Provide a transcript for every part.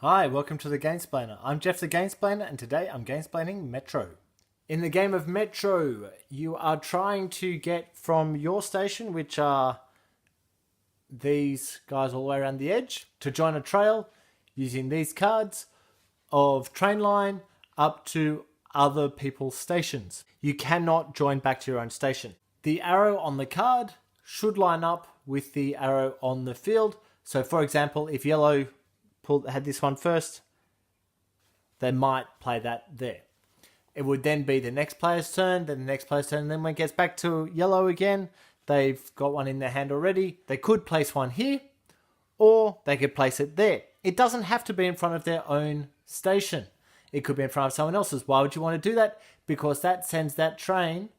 Hi, welcome to the Gamesplainer. I'm Jeff the Gamesplainer and today I'm gamesplaining Metro. In the game of Metro, you are trying to get from your station, which are these guys all the way around the edge, to join a trail using these cards of train line up to other people's stations. You cannot join back to your own station. The arrow on the card should line up with the arrow on the field. So for example, if yellow had this one first, they might play that there. It would then be the next player's turn, then the next player's turn, and then when it gets back to yellow again, they've got one in their hand already. They could place one here, or they could place it there. It doesn't have to be in front of their own station. It could be in front of someone else's. Why would you want to do that? Because that sends that train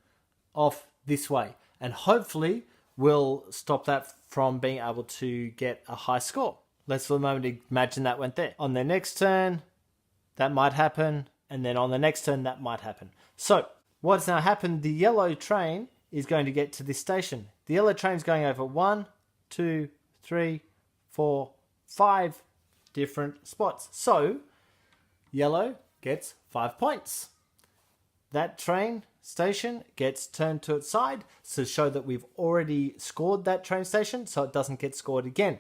off this way, and hopefully will stop that from being able to get a high score. Let's for a moment imagine that went there. On their next turn, that might happen. And then on the next turn, that might happen. So what's now happened, the yellow train is going to get to this station. The yellow train is going over 1, 2, 3, 4, 5 different spots. So yellow gets 5 points. That train station gets turned to its side to show that we've already scored that train station, so it doesn't get scored again.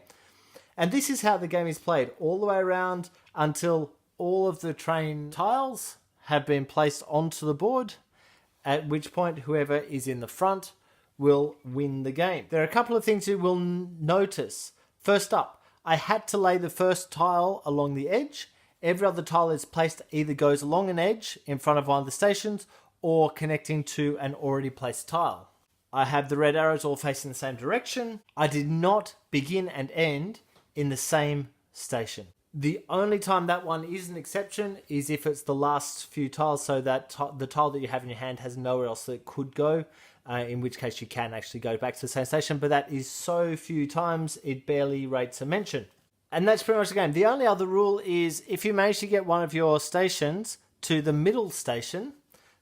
And this is how the game is played all the way around until all of the train tiles have been placed onto the board, at which point whoever is in the front will win the game. There are a couple of things you will notice. First up, I had to lay the first tile along the edge. Every other tile is placed either goes along an edge in front of one of the stations or connecting to an already placed tile. I have the red arrows all facing the same direction. I did not begin and end in the same station. The only time that one is an exception is if it's the last few tiles, so that the tile that you have in your hand has nowhere else that it could go, in which case you can actually go back to the same station, but that is so few times it barely rates a mention. And that's pretty much the game. The only other rule is if you manage to get one of your stations to the middle station,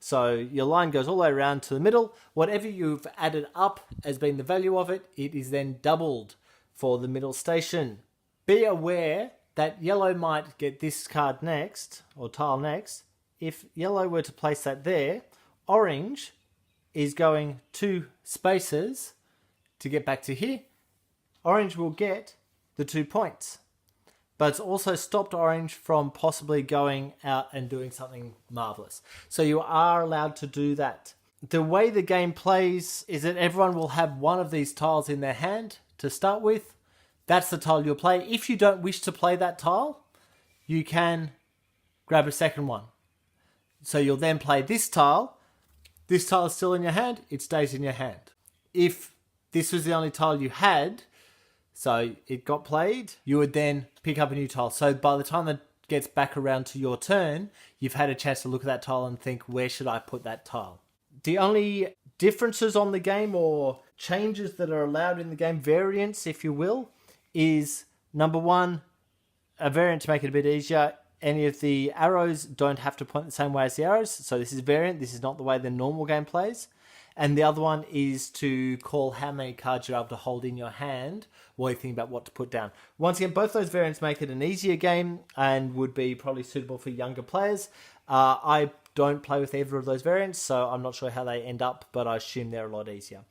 so your line goes all the way around to the middle, whatever you've added up as being the value of it, it is then doubled for the middle station. Be aware that yellow might get this card next, or tile next. If yellow were to place that there, orange is going 2 spaces to get back to here. Orange will get the 2 points. But it's also stopped orange from possibly going out and doing something marvelous. So you are allowed to do that. The way the game plays is that everyone will have one of these tiles in their hand to start with. That's the tile you'll play. If you don't wish to play that tile, you can grab a second one. So you'll then play this tile. This tile is still in your hand. It stays in your hand. If this was the only tile you had, so it got played, you would then pick up a new tile. So by the time it gets back around to your turn, you've had a chance to look at that tile and think, where should I put that tile? The only differences on the game, or changes that are allowed in the game, variants if you will, is number 1, a variant to make it a bit easier. Any of the arrows don't have to point the same way as the arrows. So this is variant. This is not the way the normal game plays. And the other one is to call how many cards you're able to hold in your hand while you think about what to put down. Once again, both those variants make it an easier game and would be probably suitable for younger players. I don't play with either of those variants, so I'm not sure how they end up, but I assume they're a lot easier.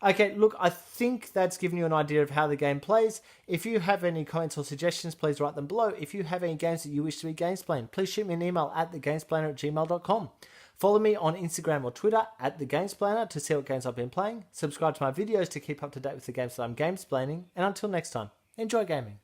Okay, look, I think that's given you an idea of how the game plays. If you have any comments or suggestions, please write them below. If you have any games that you wish to be gamesplained, please shoot me an email at thegamesplainer@gmail.com. Follow me on Instagram or Twitter at thegamesplainer to see what games I've been playing. Subscribe to my videos to keep up to date with the games that I'm gamesplaining. And until next time, enjoy gaming.